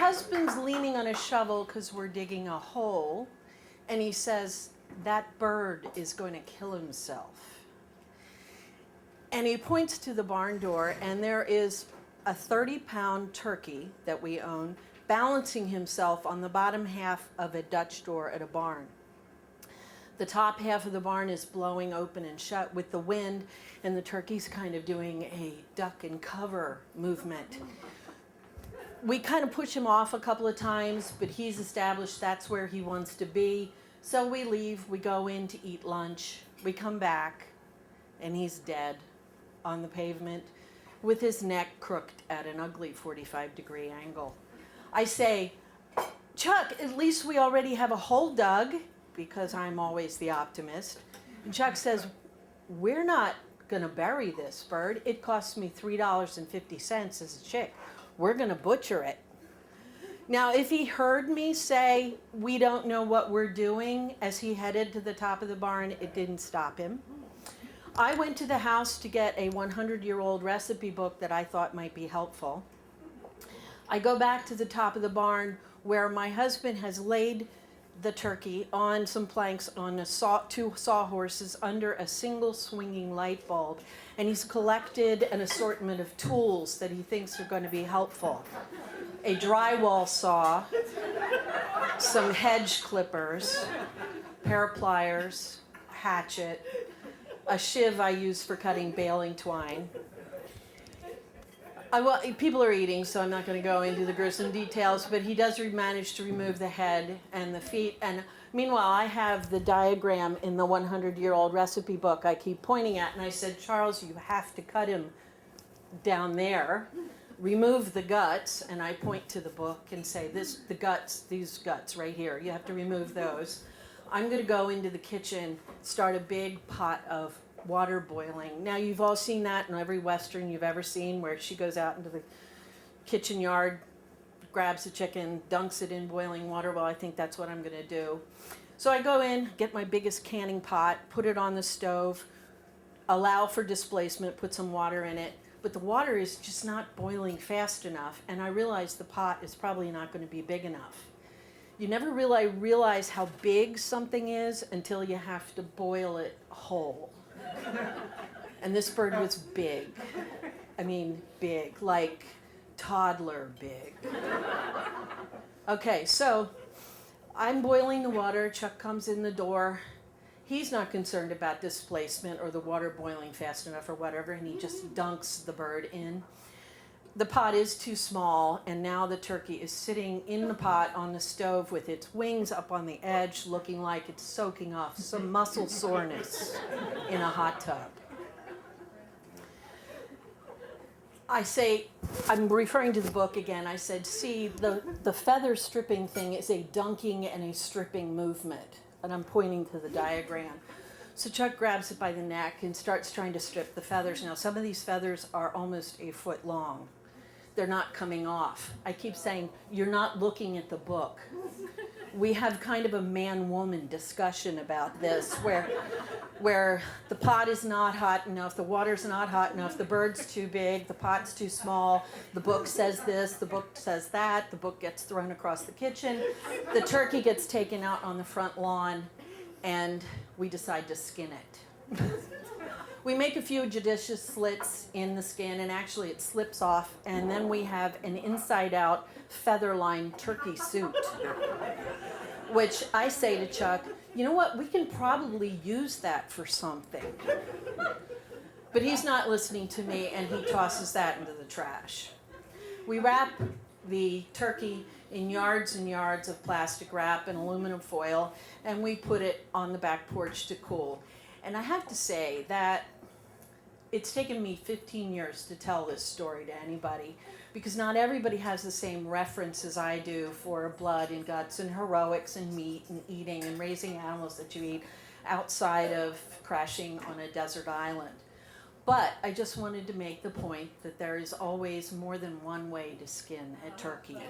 husband's leaning on a shovel because we're digging a hole, and he says, "That bird is going to kill himself." And he points to the barn door, and there is a 30-pound turkey that we own balancing himself on the bottom half of a Dutch door at a barn. The top half of the barn is blowing open and shut with the wind, and the turkey's kind of doing a duck and cover movement. We kind of push him off a couple of times, but he's established that's where he wants to be. So we leave, we go in to eat lunch, we come back, and he's dead on the pavement with his neck crooked at an ugly 45-degree angle. I say, "Chuck, at least we already have a hole dug," because I'm always the optimist. And Chuck says, "We're not going to bury this bird. It costs me $3.50 as a chick. We're going to butcher it." Now, if he heard me say, "We don't know what we're doing," as he headed to the top of the barn, it didn't stop him. I went to the house to get a 100-year-old recipe book that I thought might be helpful. I go back to the top of the barn where my husband has laid the turkey on some planks on two sawhorses under a single swinging light bulb, and he's collected an assortment of tools that he thinks are going to be helpful. A drywall saw, some hedge clippers, a pair of pliers, a hatchet, a shiv I use for cutting baling twine. People are eating, so I'm not going to go into the gruesome details, but he does manage to remove the head and the feet. And meanwhile, I have the diagram in the 100-year-old recipe book I keep pointing at, and I said, "Charles, you have to cut him down there, remove the guts," and I point to the book and say, these guts right here, you have to remove those. I'm going to go into the kitchen, start a big pot of water boiling. Now, you've all seen that in every Western you've ever seen, where she goes out into the kitchen yard, grabs the chicken, dunks it in boiling water. Well, I think that's what I'm going to do. So I go in, get my biggest canning pot, put it on the stove, allow for displacement, put some water in it. But the water is just not boiling fast enough, and I realize the pot is probably not going to be big enough. You never really realize how big something is until you have to boil it whole. And this bird was big. I mean, big, like toddler big. Okay, so I'm boiling the water. Chuck comes in the door. He's not concerned about displacement or the water boiling fast enough or whatever, and he just dunks the bird in. The pot is too small, and now the turkey is sitting in the pot on the stove with its wings up on the edge, looking like it's soaking off some muscle soreness in a hot tub. I say, I'm referring to the book again, I said, "See, the feather stripping thing is a dunking and a stripping movement." And I'm pointing to the diagram. So Chuck grabs it by the neck and starts trying to strip the feathers. Now, some of these feathers are almost a foot long. They're not coming off. I keep saying, "You're not looking at the book." We have kind of a man-woman discussion about this, where the pot is not hot enough, the water's not hot enough, the bird's too big, the pot's too small, the book says this, the book says that, the book gets thrown across the kitchen, the turkey gets taken out on the front lawn, and we decide to skin it. We make a few judicious slits in the skin, and actually it slips off, and then we have an inside-out feather-lined turkey suit, which I say to Chuck, "You know what, we can probably use that for something." But he's not listening to me, and he tosses that into the trash. We wrap the turkey in yards and yards of plastic wrap and aluminum foil, and we put it on the back porch to cool. And I have to say that it's taken me 15 years to tell this story to anybody, because not everybody has the same reference as I do for blood and guts and heroics and meat and eating and raising animals that you eat outside of crashing on a desert island. But I just wanted to make the point that there is always more than one way to skin a turkey.